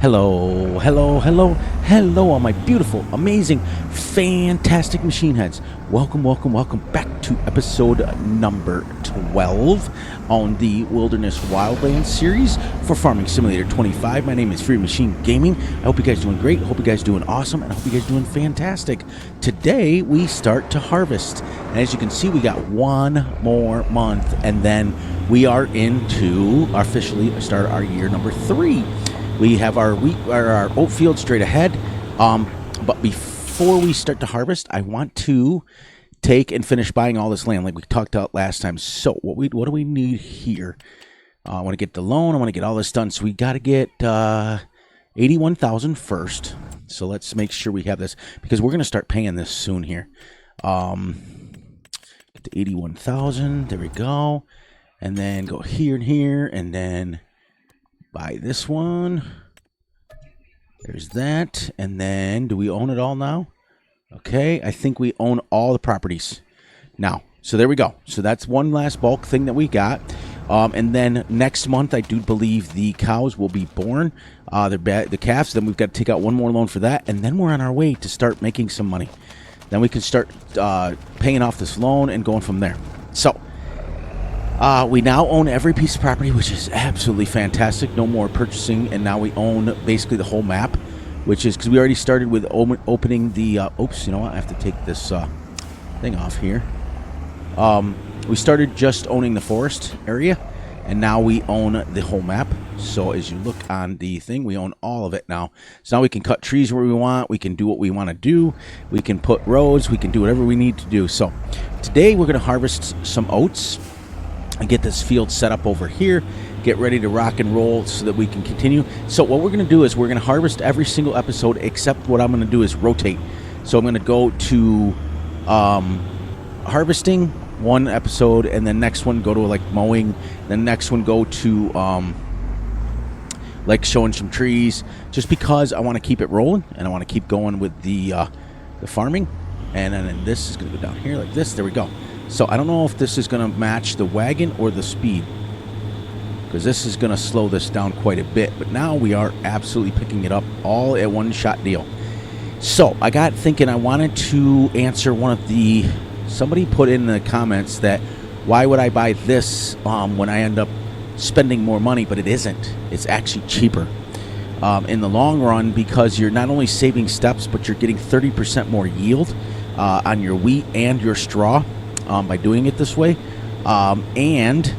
Hello, hello, hello, hello, all my beautiful, amazing, fantastic machine heads. Welcome, welcome, welcome back to episode number 12 on the Wilderness Wildlands series for Farming Simulator 25. My name is Free Machine Gaming. I hope you guys are doing great. I hope you guys are doing awesome. And I hope you guys are doing fantastic. Today, we start to harvest. And as you can see, we got one more month. And then we are into officially start our year number 3. We have our wheat, our oat field straight ahead. But before we start to harvest, I want to take and finish buying all this land like we talked about last time. So what do we need here? I want to get the loan. I want to get all this done. So we got to get 81,000 first. So let's make sure we have this because we're going to start paying this soon here. Get to 81,000. There we go. And then go here and here and then buy this one. There's that. And then, do we own it all now? Okay, I think we own all the properties now. So there we go. So that's one last bulk thing that we got. And then next month, I do believe the cows will be born. The calves. Then we've got to take out one more loan for that. And then we're on our way to start making some money. Then we can start paying off this loan and going from there. So we now own every piece of property, which is absolutely fantastic. No more purchasing, and now we own basically the whole map, which is because we already started with opening the... oops, you know what? I have to take this thing off here. We started just owning the forest area, and now we own the whole map. So as you look on the thing, we own all of it now. So now we can cut trees where we want. We can do what we want to do. We can put roads. We can do whatever we need to do. So today we're going to harvest some oats and get this field set up over here, get ready to rock and roll so that we can continue. So what we're going to do is we're going to harvest every single episode, except what I'm going to do is rotate. So I'm going to go to harvesting one episode, and then next one go to like mowing, then next one go to like showing some trees, just because I want to keep it rolling and I want to keep going with the farming. And then this is going to go down here like this. There we go. So I don't know if this is going to match the wagon or the speed, because this is going to slow this down quite a bit. But now we are absolutely picking it up all at one shot deal. So I got thinking I wanted to answer one of the... Somebody put in the comments that why would I buy this when I end up spending more money, but it isn't. It's actually cheaper in the long run, because you're not only saving steps, but you're getting 30% more yield on your wheat and your straw. By doing it this way, and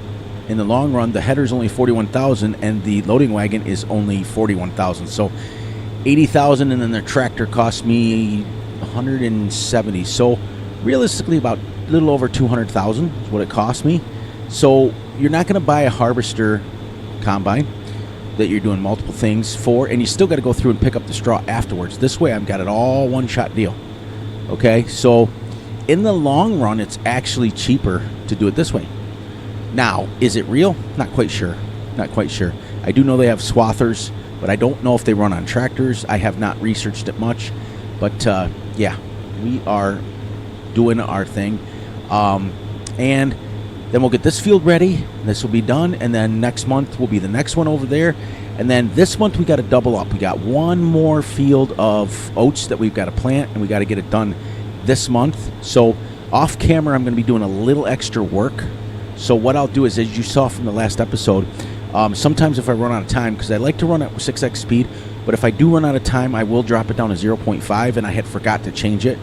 in the long run, the header is only 41,000, and the loading wagon is only 41,000. So 80,000, and then the tractor cost me 170. So realistically, about a little over 200,000 is what it cost me. So you're not going to buy a harvester combine that you're doing multiple things for, and you still got to go through and pick up the straw afterwards. This way, I've got it all one shot deal. Okay, so in the long run, it's actually cheaper to do it this way. Now, is it real? Not quite sure. Not quite sure. I do know they have swathers, but I don't know if they run on tractors. I have not researched it much. But, yeah, we are doing our thing. And then we'll get this field ready. This will be done. And then next month will be the next one over there. And then this month we got to double up. We got one more field of oats that we've got to plant, and we got to get it done this month. So off camera, I'm going to be doing a little extra work. So what I'll do is, as you saw from the last episode, sometimes if I run out of time, because I like to run at 6x speed, but if I do run out of time, I will drop it down to 0.5, and I had forgot to change it.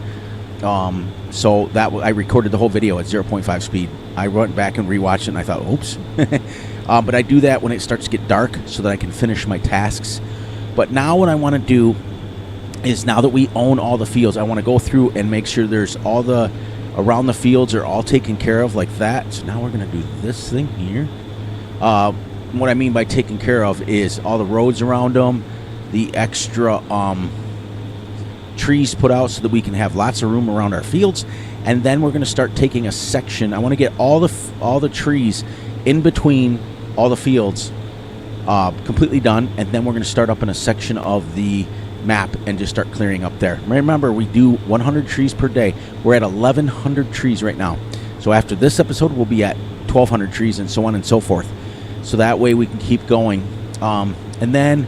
So that I recorded the whole video at 0.5 speed. I went back and rewatched it, and I thought, oops. But I do that when it starts to get dark so that I can finish my tasks. But now what I want to do is, now that we own all the fields, I want to go through and make sure there's all the around the fields are all taken care of like that. So now we're going to do this thing here. What I mean by taken care of is all the roads around them, the extra trees put out so that we can have lots of room around our fields. And then we're going to start taking a section. I want to get all the trees in between all the fields completely done, and then we're going to start up in a section of the map and just start clearing up there. Remember, we do 100 trees per day. We're at 1,100 trees right now. So after this episode, we'll be at 1,200 trees, and so on and so forth. So that way we can keep going. And then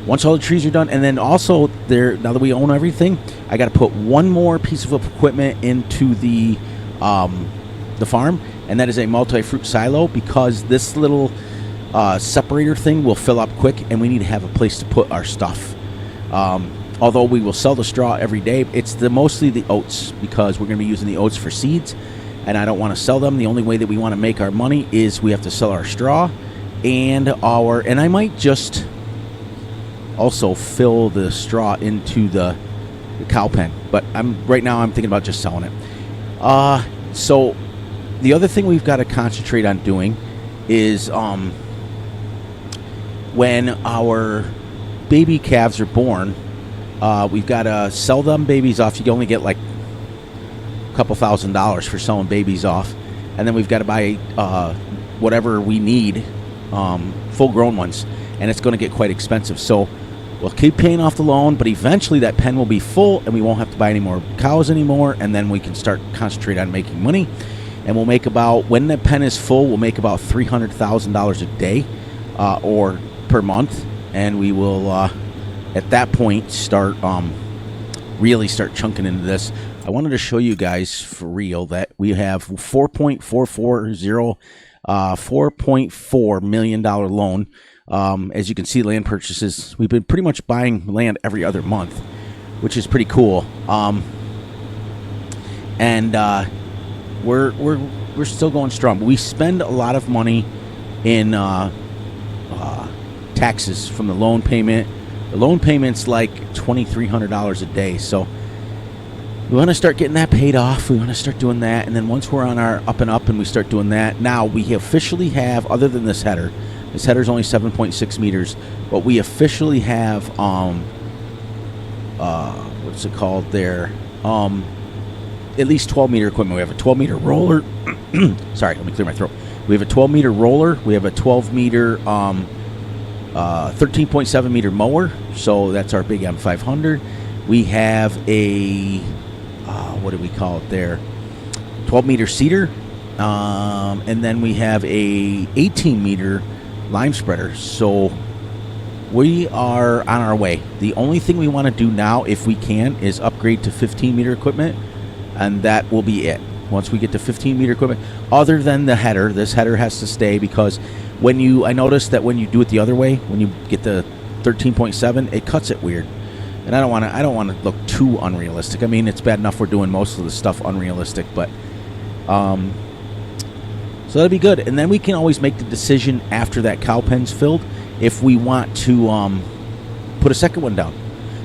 Once all the trees are done, and then also there, now that we own everything, I got to put one more piece of equipment into the farm, and that is a multi-fruit silo, because this little separator thing will fill up quick, and we need to have a place to put our stuff. Although we will sell the straw every day, it's mostly the oats, because we're going to be using the oats for seeds, and I don't want to sell them. The only way that we want to make our money is we have to sell our straw and I might just also fill the straw into the cow pen, but right now I'm thinking about just selling it. So the other thing we've got to concentrate on doing is when our baby calves are born, we've got to sell them babies off. You can only get like a couple $1,000s for selling babies off, and then we've got to buy whatever we need, full-grown ones, and it's going to get quite expensive. So we'll keep paying off the loan, but eventually that pen will be full, and we won't have to buy any more cows anymore, and then we can start concentrate on making money. And we'll make about, when the pen is full, we'll make about $300,000 a day or per month, and we will at that point start really start chunking into this. I wanted to show you guys for real that we have $4.4 million loan. As you can see, land purchases, we've been pretty much buying land every other month, which is pretty cool. We're still going strong. We spend a lot of money in taxes from the loan payment. The loan payment's like $2,300 a day, so we want to start getting that paid off. We want to start doing that, and then once we're on our up and up and we start doing that, now we officially have, other than this header's only 7.6 meters, but we officially have what's it called there, at least 12-meter equipment. We have a 12-meter roller. Sorry, let me clear my throat. We have a 12-meter roller. We have a 12-meter 13.7 meter mower, so that's our big M500. We have a what do we call it there, 12-meter seeder, and then we have a 18-meter lime spreader. So we are on our way. The only thing we want to do now, if we can, is upgrade to 15-meter equipment, and that will be it. Once we get to 15-meter equipment, other than the header, this header has to stay, because I noticed that when you do it the other way, when you get the 13.7, it cuts it weird, and I don't want to look too unrealistic. I mean, it's bad enough we're doing most of the stuff unrealistic, but so that'll be good. And then we can always make the decision after that cow pen's filled if we want to put a second one down.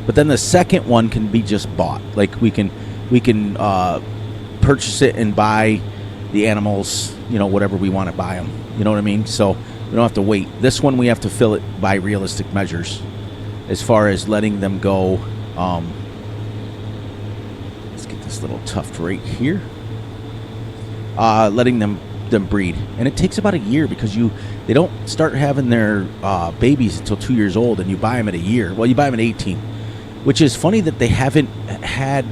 But then the second one can be just bought. Like we can purchase it and buy the animals, whatever we want to buy them. You know what I mean? So we don't have to wait. This one we have to fill it by realistic measures as far as letting them go. Let's get this little tuft right here. Letting them breed. And it takes about a year, because they don't start having their babies until 2 years old, and you buy them at a year. Well, you buy them at 18, which is funny that they haven't had,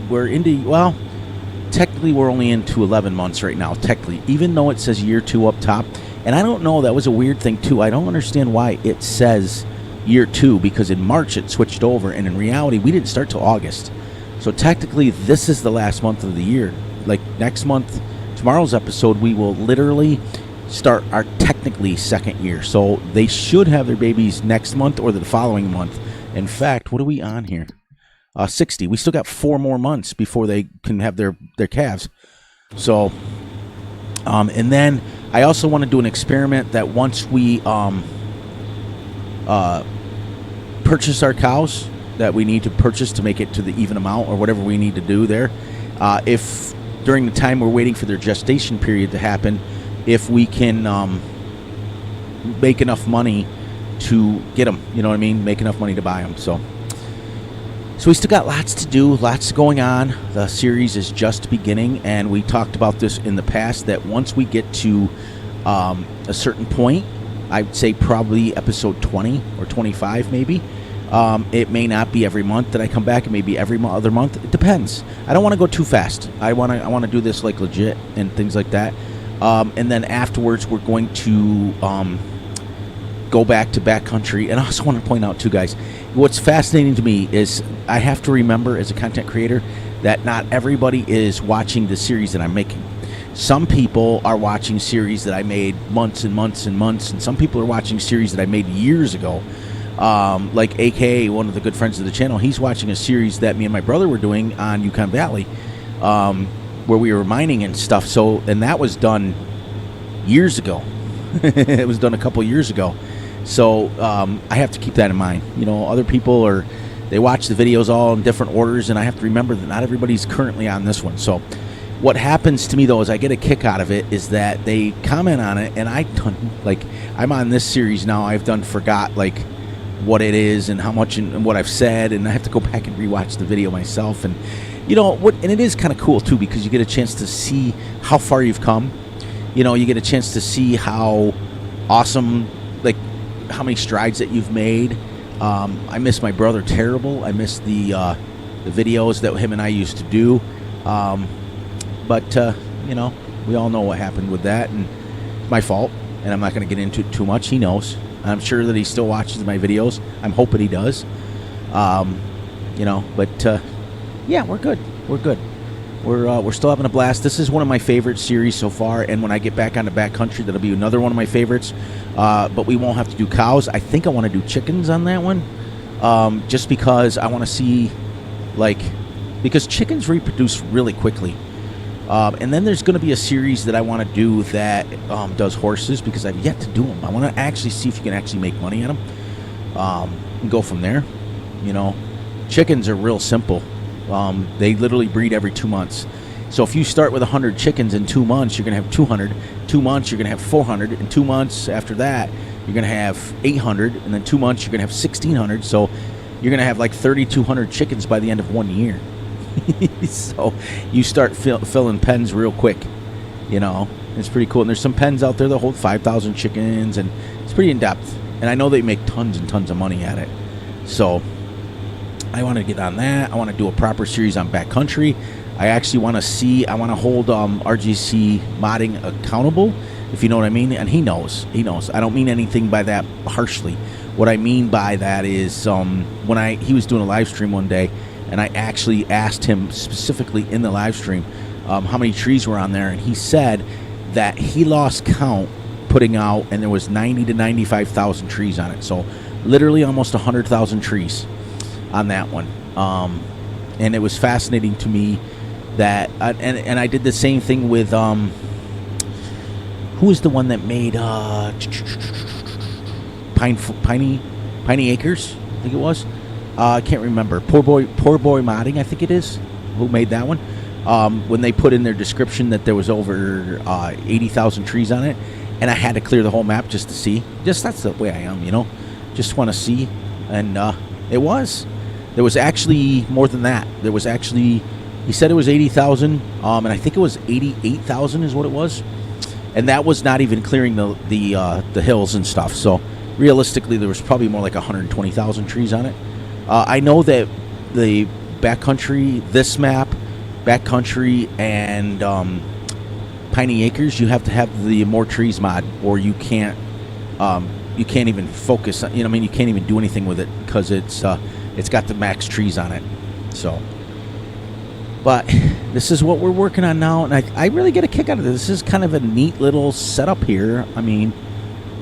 technically we're only into 11 months right now, technically, even though it says year 2 up top. And I don't know, that was a weird thing too. I don't understand why it says year 2, because in March it switched over, and in reality we didn't start till August. So technically this is the last month of the year. Like next month, tomorrow's episode, we will literally start our technically second year. So they should have their babies next month or the following month. In fact, what are we on here? 60. We still got 4 more months before they can have their calves. So, and then I also want to do an experiment that once we purchase our cows that we need to purchase to make it to the even amount or whatever we need to do there, if during the time we're waiting for their gestation period to happen, if we can make enough money to get them, you know what I mean? Make enough money to buy them. So we still got lots to do, lots going on. The series is just beginning, and we talked about this in the past, that once we get to a certain point, I'd say probably episode 20 or 25 maybe, it may not be every month that I come back. It may be every other month. It depends. I don't want to go too fast. I want to do this like legit and things like that. And then afterwards, we're going to go back to backcountry. And I also want to point out too, guys, what's fascinating to me is I have to remember as a content creator that not everybody is watching the series that I'm making. Some people are watching series that I made months and months and months, and some people are watching series that I made years ago. Like AKA, one of the good friends of the channel, he's watching a series that me and my brother were doing on Yukon Valley, where we were mining and stuff. So, and that was done years ago. It was done a couple years ago. So I have to keep that in mind. You know, other people they watch the videos all in different orders, and I have to remember that not everybody's currently on this one. So what happens to me, though, is I get a kick out of it, is that they comment on it, and I'm on this series now. I've forgot, like, what it is and how much and what I've said, and I have to go back and rewatch the video myself. And, you know, and it is kind of cool, too, because you get a chance to see how far you've come. You know, you get a chance to see how awesome, like, how many strides that you've made. I miss my brother terrible. I miss the videos that him and I used to do. But you know, we all know what happened with that, and it's my fault, and I'm not going to get into it too much. He knows. I'm sure that he still watches my videos. I'm hoping he does. You know, but yeah, we're good. We're good. We're still having a blast. This is one of my favorite series so far, and when I get back onto backcountry, that'll be another one of my favorites. But we won't have to do cows. I think I want to do chickens on that one, just because I want to see, like, because chickens reproduce really quickly. And then there's going to be a series that I want to do that does horses, because I've yet to do them. I want to actually see if you can actually make money at them, and go from there. You know, chickens are real simple. They literally breed every 2 months. So if you start with 100 chickens in 2 months, you're going to have 200. 2 months, you're going to have 400. In 2 months after that, you're going to have 800. And then 2 months, you're going to have 1,600. So you're going to have like 3,200 chickens by the end of 1 year. So you start filling pens real quick. You know, it's pretty cool. And there's some pens out there that hold 5,000 chickens, and it's pretty in-depth. And I know they make tons and tons of money at it. So I want to get on that. I want to do a proper series on backcountry. I actually want to I want to hold RGC modding accountable, if you know what I mean. And he knows. I don't mean anything by that harshly. What I mean by that is when he was doing a live stream one day, and I actually asked him specifically in the live stream how many trees were on there, and he said that he lost count putting out, and there was 90 to 95,000 trees on it. So literally almost 100,000 trees on that one. And it was fascinating to me that and I did the same thing with who was the one that made Piney Acres, I think it was. I can't remember. Poor boy modding, I think it is, who made that one. When they put in their description that there was over 80,000 trees on it, and I had to clear the whole map just to see. Just that's the way I am, you know. Just want to see, and it was. There was actually more than that. There was actually, he said it was 80,000, and I think it was 88,000 is what it was, and that was not even clearing the hills and stuff. So realistically, there was probably more like 120,000 trees on it. I know that the backcountry, this map, backcountry, and Piney Acres, you have to have the more trees mod, or you can't even focus. You know, I mean, you can't even do anything with it because it's got the max trees on it. So, but this is what we're working on now, and I really get a kick out of this. This is kind of a neat little setup here. I mean,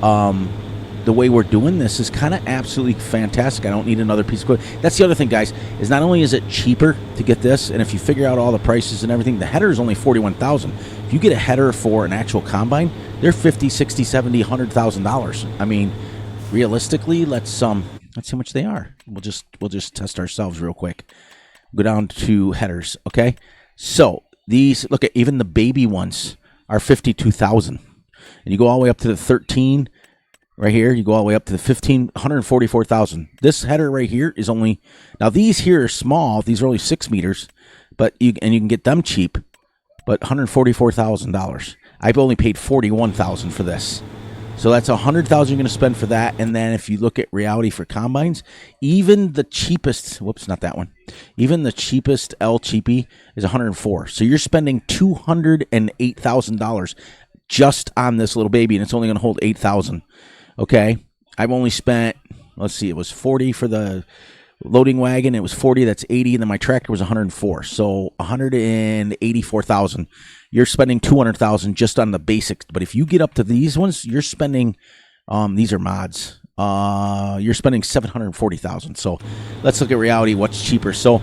the way we're doing this is kind of absolutely fantastic. I don't need another piece of equipment. That's the other thing, guys, is not only is it cheaper to get this, and if you figure out all the prices and everything, the header is only $41,000. If you get a header for an actual combine, they're $50,000, $60,000, $70,000, $100,000. I mean, realistically, let's see how much they are. We'll just test ourselves real quick. Go down to headers, okay? So these, look at, even the baby ones are $52,000, and you go all the way up to the 13. Right here, you go all the way up to the 144,000. This header right here is only, now these here are small. These are only 6 meters, but you can get them cheap, but $144,000. I've only paid $41,000 for this. So that's $100,000 you're going to spend for that. And then if you look at reality for combines, even the cheapest, whoops, not that one. Even the cheapest L cheapie is $104. So you're spending $208,000 just on this little baby, and it's only going to hold 8,000. Okay, I've only spent, let's see, it was 40 for the loading wagon. It was 40, that's 80, and then my tractor was 104. So 184,000. You're spending 200,000 just on the basics. But if you get up to these ones, you're spending, these are mods. You're spending 740,000. So let's look at reality. What's cheaper? So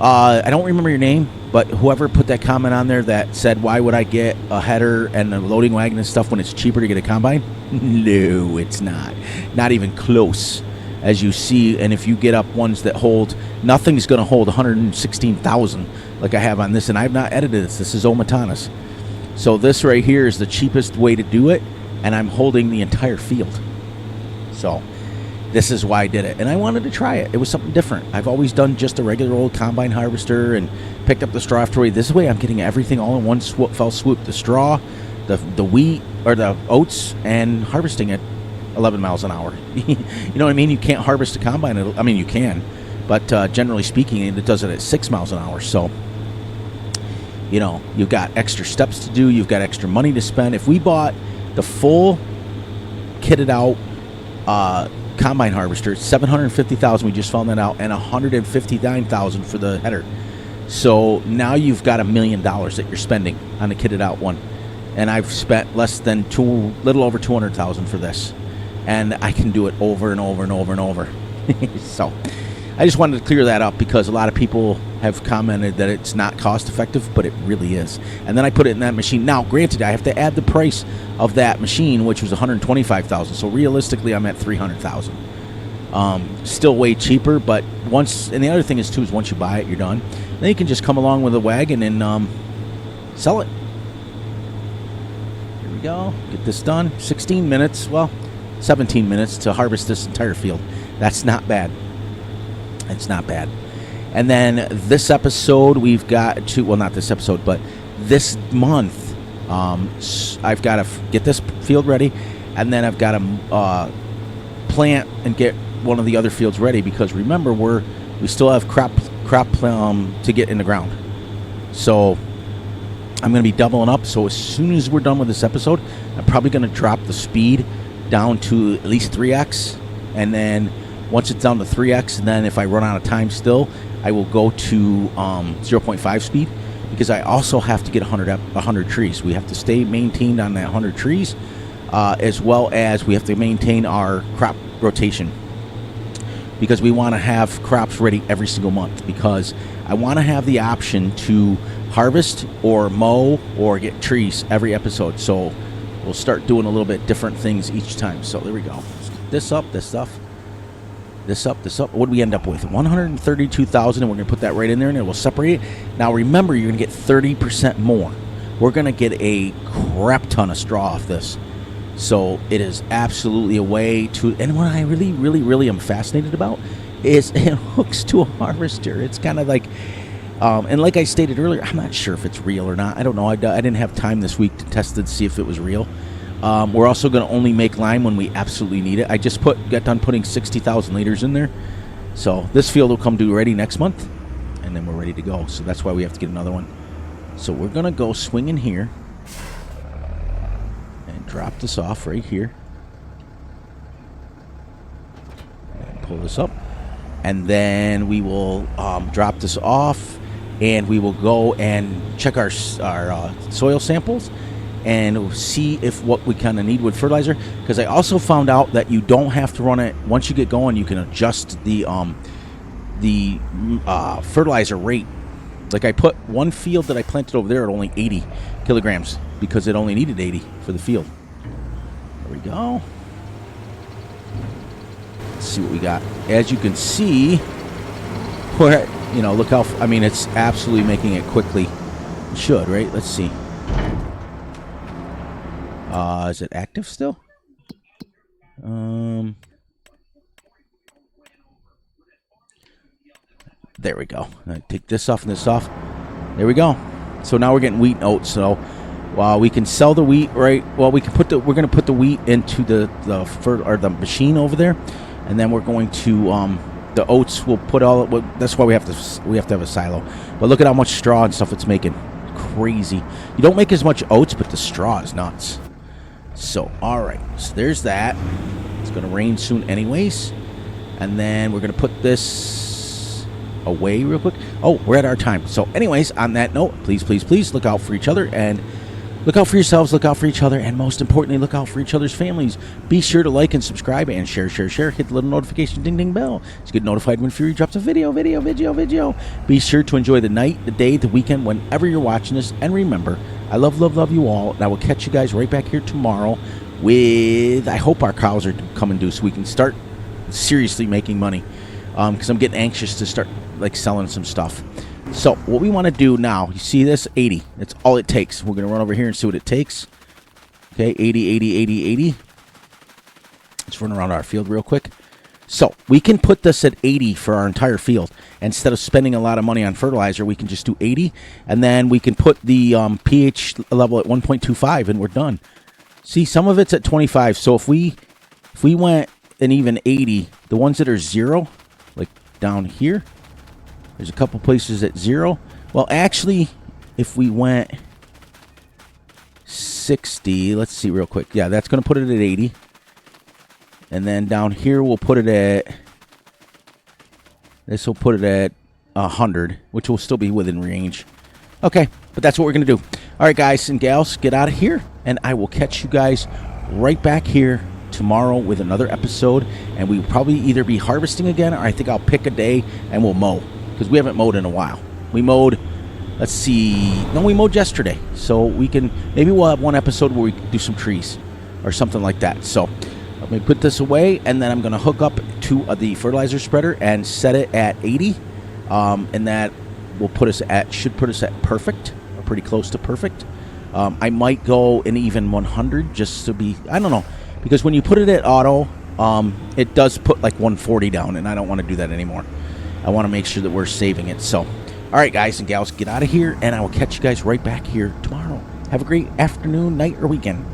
I don't remember your name, but whoever put that comment on there that said, why would I get a header and a loading wagon and stuff when it's cheaper to get a combine? No, it's not. Not even close, as you see. And if you get up ones that hold, nothing's going to hold 116,000 like I have on this. And I've not edited this. This is Omatanas. So this right here is the cheapest way to do it. And I'm holding the entire field. So this is why I did it. And I wanted to try it. It was something different. I've always done just a regular old combine harvester and picked up the straw afterward. This way I'm getting everything all in one fell swoop. The straw, the wheat, or the oats, and harvesting at 11 miles an hour. You know what I mean? You can't harvest a combine. I mean, you can. But generally speaking, it does it at 6 miles an hour. So, you know, you've got extra steps to do. You've got extra money to spend. If we bought the full kitted out combine harvester, it's $750,000. We just found that out, and $159,000 for the header. So now you've got $1 million that you're spending on the kitted out one, and I've spent less than little over $200,000 for this, and I can do it over and over and over and over. So I just wanted to clear that up because a lot of people have commented that it's not cost effective, but it really is. And then I put it in that machine. Now, granted, I have to add the price of that machine, which was $125,000. So realistically, I'm at $300,000. Still way cheaper, but once. And the other thing is too is once you buy it, you're done. Then you can just come along with a wagon and sell it. Here we go. Get this done. 16 minutes. Well, 17 minutes to harvest this entire field. That's not bad. It's not bad. And then this episode, we've got to, well, not this episode, but this month, I've got to get this field ready, and then I've got to plant and get one of the other fields ready because remember, we still have crop to get in the ground. So I'm going to be doubling up. So as soon as we're done with this episode, I'm probably going to drop the speed down to at least 3x, and then once it's down to 3x, and then if I run out of time still, I will go to 0.5 speed because I also have to get 100 trees. We have to stay maintained on that 100 trees, as well as we have to maintain our crop rotation because we want to have crops ready every single month because I want to have the option to harvest or mow or get trees every episode. So we'll start doing a little bit different things each time. So there we go. Let's get this up, this stuff. This up. What do we end up with? 132,000, and we're going to put that right in there, and it will separate it. Now, remember, you're going to get 30% more. We're going to get a crap ton of straw off this. So it is absolutely a way to, and what I really, really, really am fascinated about is it hooks to a harvester. It's kind of like, and like I stated earlier, I'm not sure if it's real or not. I don't know. I didn't have time this week to test it to see if it was real. We're also going to only make lime when we absolutely need it. I just got done putting 60,000 liters in there. So this field will come due ready next month, and then we're ready to go. So that's why we have to get another one. So we're going to go swing in here and drop this off right here. And pull this up. And then we will drop this off, and we will go and check our soil samples and see if what we kind of need with fertilizer. Because I also found out that you don't have to run it. Once you get going, you can adjust the fertilizer rate. Like I put one field that I planted over there at only 80 kilograms because it only needed 80 for the field. There we go. Let's see what we got. As you can see, we're, look how, it's absolutely making it quickly. It should, right? Let's see. Is it active still? There we go. I take this off and this off. There we go. So now we're getting wheat and oats. So while we can sell the wheat, right? Well, we're going to put the wheat into the machine over there, and then we're going to the oats. We'll put all. That's why we have to have a silo. But look at how much straw and stuff it's making. Crazy. You don't make as much oats, but the straw is nuts. So, all right. So there's that. Let's going to rain soon anyways. And then we're going to put this away real quick. Oh, we're at our time. So anyways, on that note, please, please, please look out for each other and look out for yourselves, look out for each other, and most importantly, look out for each other's families. Be sure to like and subscribe and share. Hit the little notification ding bell to get notified when Fury drops a video. Be sure to enjoy the night, the day, the weekend, whenever you're watching this. And remember, I love you all. And I will catch you guys right back here tomorrow with, I hope our cows are coming due so we can start seriously making money. Because I'm getting anxious to start like selling some stuff. So what we want to do now, you see this? 80. That's all it takes. We're going to run over here and see what it takes. Okay, 80. Let's run around our field real quick. So we can put this at 80 for our entire field. Instead of spending a lot of money on fertilizer, we can just do 80. And then we can put the pH level at 1.25 and we're done. See, some of it's at 25. So if we went an even 80, the ones that are 0, like down here, there's a couple places at 0. Well, actually, if we went 60, let's see real quick. Yeah, that's going to put it at 80. And then down here, we'll put it at, this will put it at 100, which will still be within range. Okay, but that's what we're going to do. All right, guys and gals, get out of here. And I will catch you guys right back here tomorrow with another episode. And we will probably either be harvesting again, or I think I'll pick a day and we'll mow. Because we haven't mowed in a while. We mowed, let's see, no, we mowed yesterday. So we can, maybe we'll have one episode where we do some trees or something like that. So let me put this away, and then I'm going to hook up to the fertilizer spreader and set it at 80. And that will put us at, should put us at perfect, or pretty close to perfect. I might go an even 100 just to be, I don't know. Because when you put it at auto, it does put like 140 down, and I don't want to do that anymore. I want to make sure that we're saving it. So, all right, guys and gals, get out of here, and I will catch you guys right back here tomorrow. Have a great afternoon, night, or weekend.